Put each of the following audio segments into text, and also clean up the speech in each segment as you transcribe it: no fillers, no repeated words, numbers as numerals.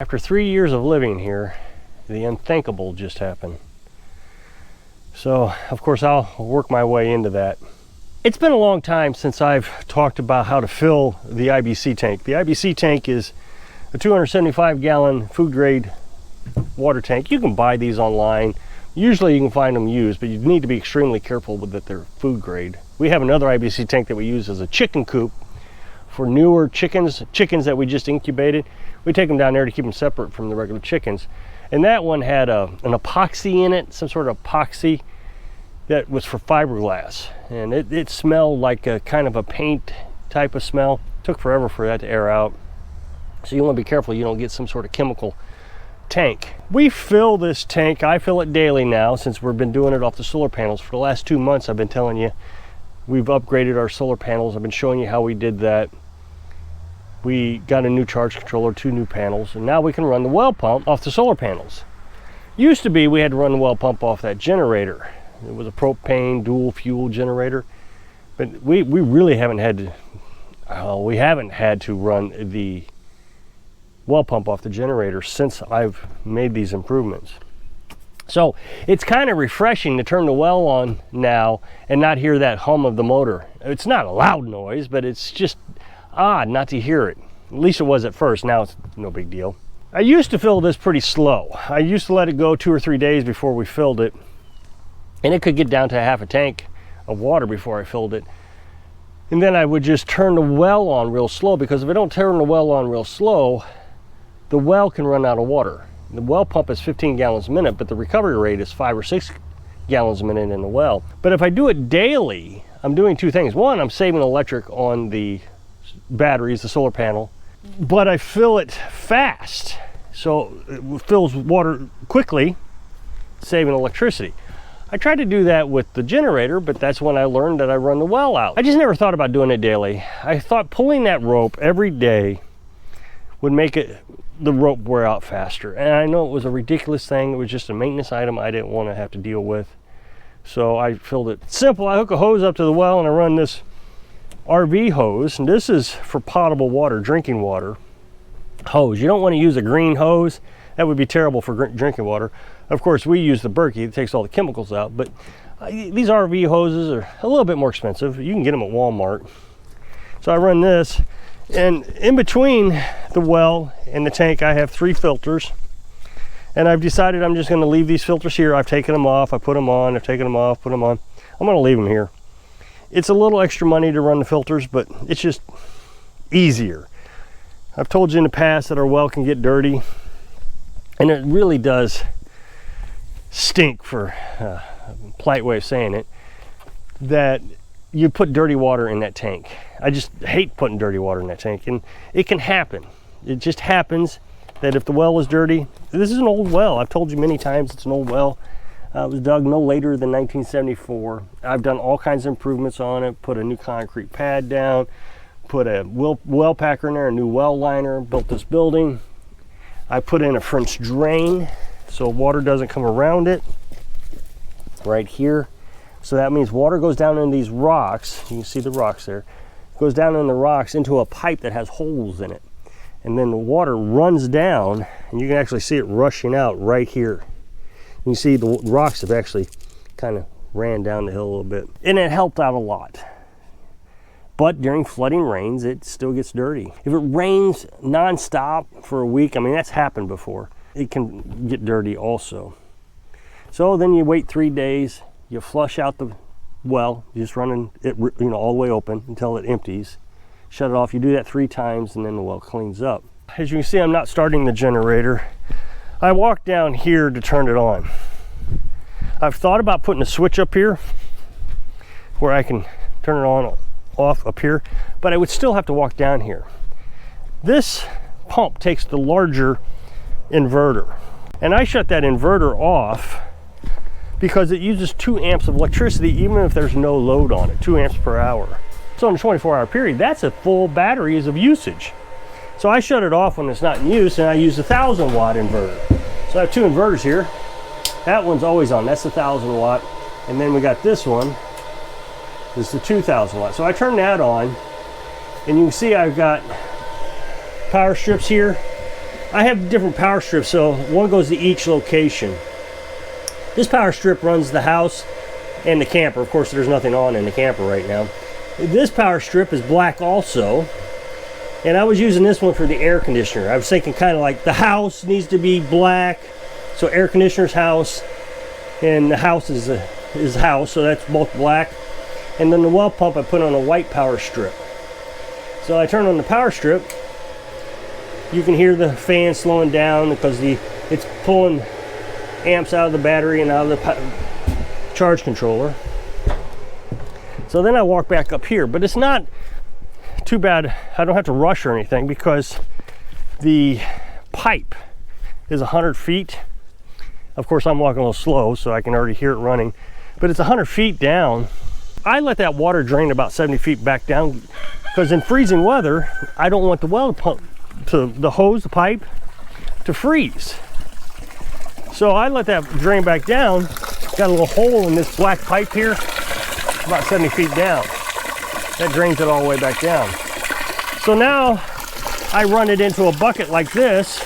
After 3 years of living here, the unthinkable just happened. So, of course, I'll work my way into that. It's been a long time since I've talked about how to fill the IBC tank. The IBC tank is a 275-gallon food-grade water tank. You can buy these online. Usually you can find them used, but you need to be extremely careful with that they're food grade. We have another IBC tank that we use as a chicken coop for newer chickens that we just incubated. We take them down there to keep them separate from the regular chickens. And that one had an epoxy in it, some sort of epoxy that was for fiberglass. And it smelled like a kind of a paint type of smell. It took forever for that to air out. So you want to be careful you don't get some sort of chemical tank. We fill this tank, I fill it daily now since we've been doing it off the solar panels. For the last 2 months I've been telling you we've upgraded our solar panels. I've been showing you how we did that. We got a new charge controller, 2 new panels, and now we can run the well pump off the solar panels. Used to be we had to run the well pump off that generator. It was a propane dual fuel generator, but we really haven't had to run the well pump off the generator since I've made these improvements. So it's kind of refreshing to turn the well on now and not hear that hum of the motor. It's not a loud noise, but it's just odd not to hear it. At least it was at first. Now it's no big deal. I used to fill this pretty slow. I used to let it go 2 or 3 days before we filled it, and it could get down to half a tank of water before I filled it. And then I would just turn the well on real slow, because if I don't turn the well on real slow, the well can run out of water. The well pump is 15 gallons a minute, but the recovery rate is 5 or 6 gallons a minute in the well. But if I do it daily, I'm doing 2 things. One, I'm saving electric on the batteries, the solar panel, but I fill it fast. So it fills water quickly, saving electricity. I tried to do that with the generator, but that's when I learned that I run the well out. I just never thought about doing it daily. I thought pulling that rope every day would make the rope wear out faster. And I know it was a ridiculous thing. It was just a maintenance item I didn't want to have to deal with. So I filled it simple. I hook a hose up to the well and I run this RV hose. And this is for potable water, drinking water hose. You don't want to use a green hose. That would be terrible for drinking water. Of course, we use the Berkey. It takes all the chemicals out. But these RV hoses are a little bit more expensive. You can get them at Walmart. So I run this. And in between the well and the tank, I have 3 filters. And I've decided I'm just going to leave these filters here. I've taken them off, I put them on, I've taken them off, put them on. I'm going to leave them here. It's a little extra money to run the filters, but it's just easier. I've told you in the past that our well can get dirty, and it really does stink, for a polite way of saying it, that you put dirty water in that tank. I just hate putting dirty water in that tank, and it can happen. It just happens that if the well is dirty, this is an old well. I've told you many times it's an old well. It was dug no later than 1974. I've done all kinds of improvements on it, put a new concrete pad down, put a well packer in there, a new well liner, built this building. I put in a French drain so water doesn't come around it right here. So that means water goes down in these rocks. You can see the rocks there. It goes down in the rocks into a pipe that has holes in it. And then the water runs down, and you can actually see it rushing out right here. You can see the rocks have actually kind of ran down the hill a little bit. And it helped out a lot. But during flooding rains, it still gets dirty. If it rains nonstop for a week, I mean, that's happened before, it can get dirty also. So then you wait 3 days. You flush out the well, just running it, all the way open until it empties. Shut it off. You do that 3 times, and then the well cleans up. As you can see, I'm not starting the generator. I walked down here to turn it on. I've thought about putting a switch up here where I can turn it on, off up here, but I would still have to walk down here. This pump takes the larger inverter, and I shut that inverter off because it uses 2 amps of electricity even if there's no load on it, 2 amps per hour. So in a 24-hour period, that's a full batteries of usage. So I shut it off when it's not in use, and I use a 1,000-watt inverter. So I have 2 inverters here. That one's always on, that's a 1,000-watt. And then we got this one, this is the 2,000-watt. So I turn that on, and you can see I've got power strips here I have different power strips, so one goes to each location. This power strip runs the house and the camper. Of course, there's nothing on in the camper right now. This power strip is black also, and I was using this one for the air conditioner. I was thinking kind of like the house needs to be black, so air conditioner's house, and the house is house, so that's both black. And then the well pump I put on a white power strip. So I turn on the power strip. You can hear the fan slowing down because it's pulling amps out of the battery and out of the charge controller. So then I walk back up here, but it's not too bad. I don't have to rush or anything because the pipe is 100 feet. Of course, I'm walking a little slow, so I can already hear it running, but it's 100 feet down. I let that water drain about 70 feet back down because in freezing weather, I don't want the well pump to the hose, the pipe, to freeze. So I let that drain back down. Got a little hole in this black pipe here, about 70 feet down. That drains it all the way back down. So now I run it into a bucket like this,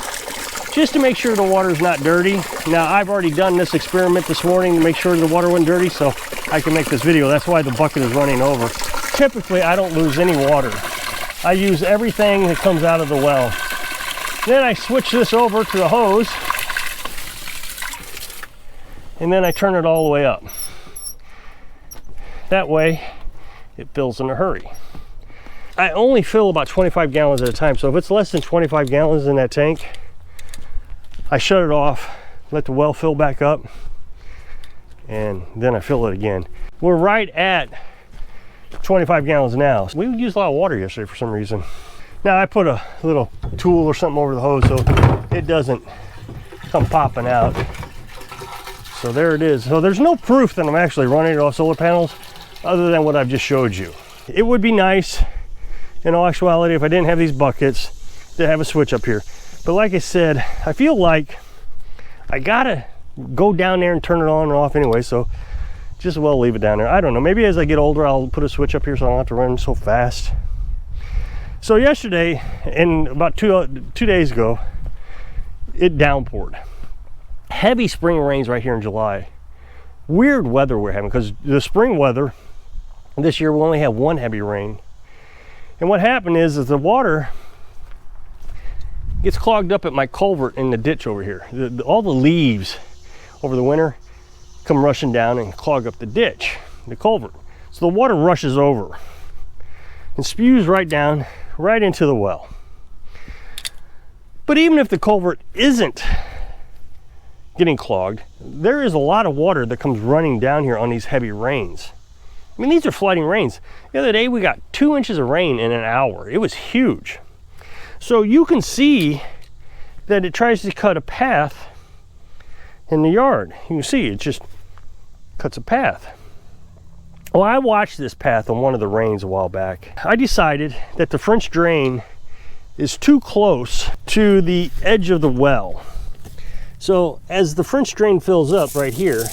just to make sure the water's not dirty. Now I've already done this experiment this morning to make sure the water wasn't dirty, so I can make this video. That's why the bucket is running over. Typically, I don't lose any water. I use everything that comes out of the well. Then I switch this over to the hose, and then I turn it all the way up. That way, it fills in a hurry. I only fill about 25 gallons at a time, so if it's less than 25 gallons in that tank, I shut it off, let the well fill back up, and then I fill it again. We're right at 25 gallons now. We used a lot of water yesterday for some reason. Now I put a little tool or something over the hose so it doesn't come popping out. So there it is. So there's no proof that I'm actually running it off solar panels other than what I've just showed you. It would be nice in all actuality if I didn't have these buckets to have a switch up here. But like I said, I feel like I gotta go down there and turn it on and off anyway, so just as well leave it down there. I don't know, maybe as I get older I'll put a switch up here so I don't have to run so fast. So yesterday, and about two days ago, it downpoured. Heavy spring rains right here in July. Weird weather we're having, because the spring weather this year we only have one heavy rain. And what happened is the water gets clogged up at my culvert in the ditch over here. All the leaves over the winter come rushing down and clog up the ditch, the culvert. So the water rushes over and spews right down, right into the well. But even if the culvert isn't getting clogged, there is a lot of water that comes running down here on these heavy rains. I mean, these are flooding rains. The other day we got 2 inches of rain in an hour. It was huge. So you can see that it tries to cut a path in the yard. You can see it just cuts a path. Well, I watched this path on one of the rains a while back. I decided that the French drain is too close to the edge of the well. So as the French drain fills up right here,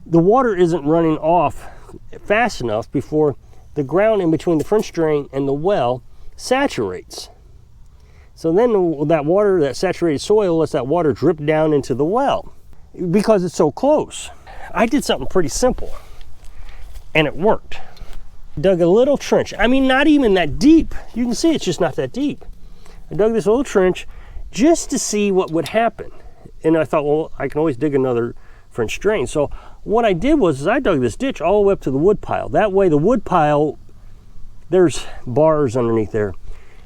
the water isn't running off fast enough before the ground in between the French drain and the well saturates. So then that water, that saturated soil, lets that water drip down into the well because it's so close. I did something pretty simple and it worked. Dug a little trench. I mean, not even that deep. You can see it's just not that deep. I dug this little trench just to see what would happen. And I thought, well, I can always dig another French drain. So what I did was I dug this ditch all the way up to the wood pile. That way the wood pile, there's bars underneath there.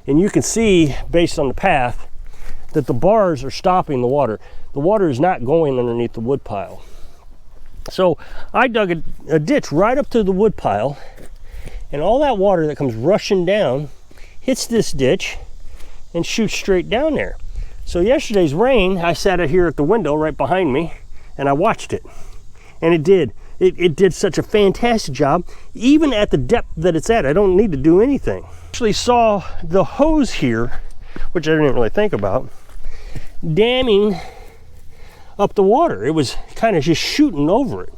And you can see, based on the path, that the bars are stopping the water. The water is not going underneath the wood pile. So I dug a ditch right up to the wood pile, and all that water that comes rushing down hits this ditch and shoots straight down there. So yesterday's rain, I sat here at the window right behind me, and I watched it. And it did. It did such a fantastic job, even at the depth that it's at. I don't need to do anything. Actually saw the hose here, which I didn't really think about, damming up the water. It was kind of just shooting over it.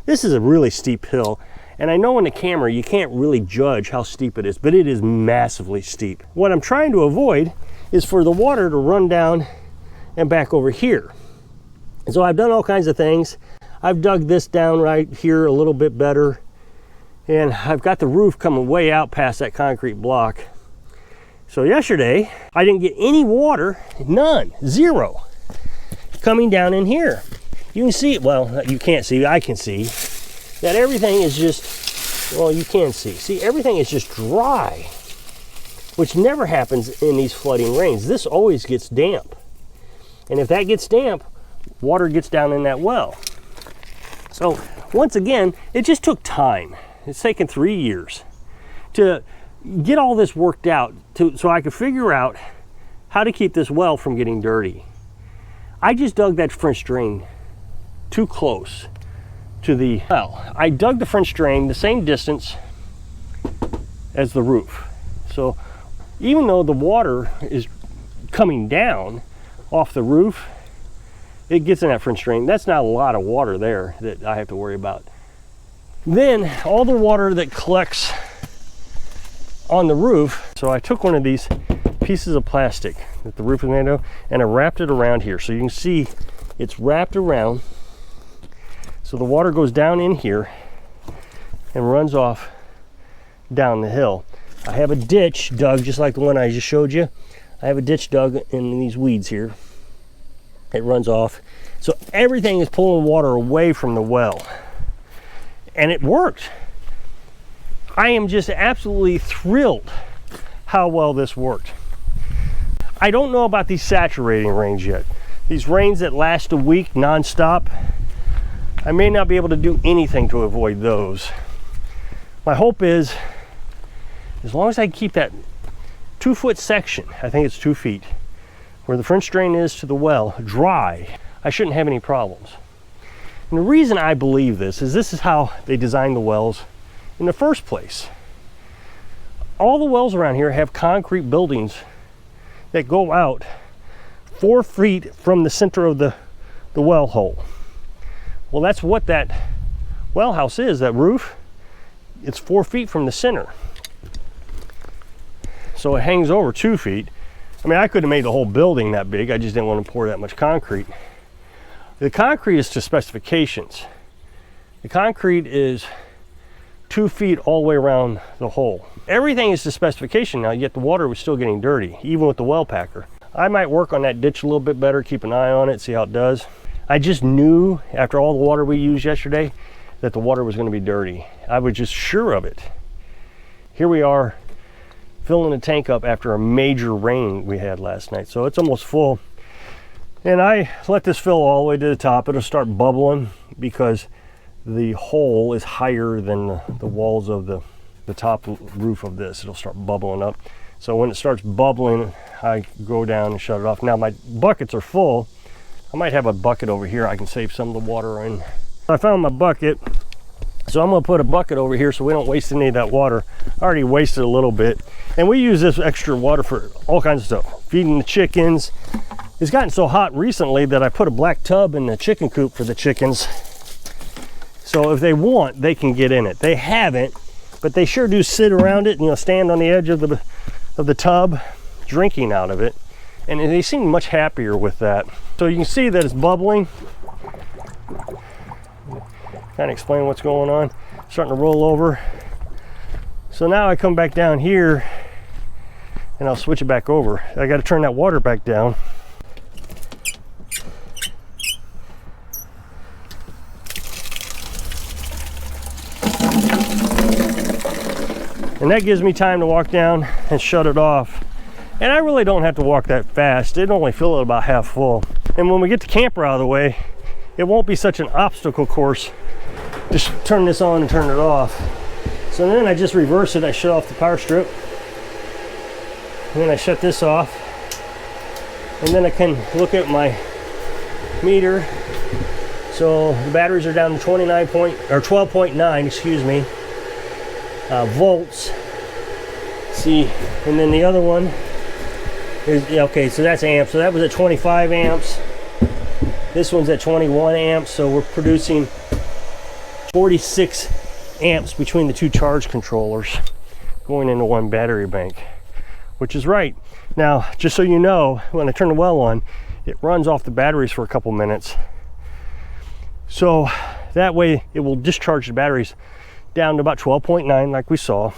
This is a really steep hill, and I know in the camera you can't really judge how steep it is, but it is massively steep. What I'm trying to avoid is for the water to run down and back over here. And so I've done all kinds of things. I've dug this down right here a little bit better, and I've got the roof coming way out past that concrete block. So yesterday, I didn't get any water, none, zero, coming down in here. You can see, well, you can't see, I can see, that everything is just, well, you can see, everything is just dry, which never happens in these flooding rains. This always gets damp. And if that gets damp, water gets down in that well. So once again, it just took time. It's taken 3 years to get all this worked out so I could figure out how to keep this well from getting dirty. I just dug that French drain too close to the well. I dug the French drain the same distance as the roof. So even though the water is coming down off the roof, it gets in that French drain. That's not a lot of water there that I have to worry about. Then all the water that collects on the roof, so I took one of these pieces of plastic that the roof is made of, and I wrapped it around here. So you can see it's wrapped around. So the water goes down in here and runs off down the hill. I have a ditch dug just like the one I just showed you. I have a ditch dug in these weeds here. It runs off. So everything is pulling water away from the well. And it worked. I am just absolutely thrilled how well this worked. I don't know about these saturating rains yet. These rains that last a week nonstop, I may not be able to do anything to avoid those. My hope is, as long as I keep that 2-foot section, I think it's 2 feet, where the French drain is to the well, dry, I shouldn't have any problems. And the reason I believe this is how they designed the wells in the first place. All the wells around here have concrete buildings that go out 4 feet from the center of the well hole. Well, that's what that well house is, that roof. It's 4 feet from the center. So it hangs over 2 feet. I mean, I could have made the whole building that big. I just didn't want to pour that much concrete. The concrete is to specifications. The concrete is 2 feet all the way around the hole. Everything is to specification now, yet the water was still getting dirty, even with the well packer. I might work on that ditch a little bit better, keep an eye on it, see how it does. I just knew after all the water we used yesterday that the water was going to be dirty. I was just sure of it. Here we are filling the tank up after a major rain we had last night. So it's almost full. And I let this fill all the way to the top. It'll start bubbling because the hole is higher than the walls of the top roof of this. It'll start bubbling up. So when it starts bubbling, I go down and shut it off. Now my buckets are full. I might have a bucket over here I can save some of the water in. I found my bucket, so I'm gonna put a bucket over here so we don't waste any of that water. I already wasted a little bit. And we use this extra water for all kinds of stuff. Feeding the chickens. It's gotten so hot recently that I put a black tub in the chicken coop for the chickens. So if they want, they can get in it. They haven't, but they sure do sit around it, stand on the edge of the tub, drinking out of it. And they seem much happier with that. So you can see that it's bubbling. Kind of explain what's going on. Starting to roll over. So now I come back down here and I'll switch it back over. I got to turn that water back down. And that gives me time to walk down and shut it off. And I really don't have to walk that fast. It'd only fill it about half full. And when we get the camper out of the way, it won't be such an obstacle course. Just turn this on and turn it off. So then I just reverse it. I shut off the power strip. And then I shut this off. And then I can look at my meter. So the batteries are down to 12.9, excuse me, volts. See, and then the other one is, okay, so that's amps. So that was at 25 amps. This one's at 21 amps. So we're producing 46 amps between the two charge controllers going into one battery bank, which is right. Now, just so you know, when I turn the well on, it runs off the batteries for a couple minutes. So that way it will discharge the batteries down to about 12.9 like we saw.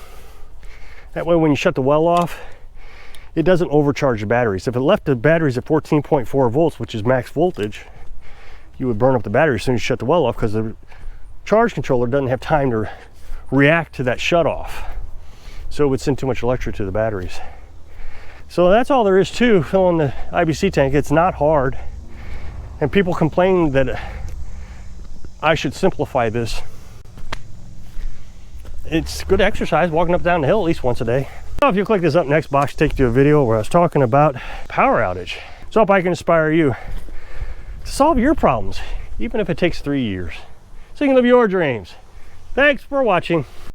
That way when you shut the well off, it doesn't overcharge the batteries. If it left the batteries at 14.4 volts, which is max voltage, you would burn up the battery as soon as you shut the well off, because the charge controller doesn't have time to react to that shut off. So it would send too much electric to the batteries. So that's all there is to filling the IBC tank. It's not hard. And people complain that I should simplify this. It's good exercise walking up down the hill at least once a day. If you click this up next box, take you to a video where I was talking about power outage. So I hope I can inspire you to solve your problems, even if it takes 3 years, so you can live your dreams. Thanks for watching.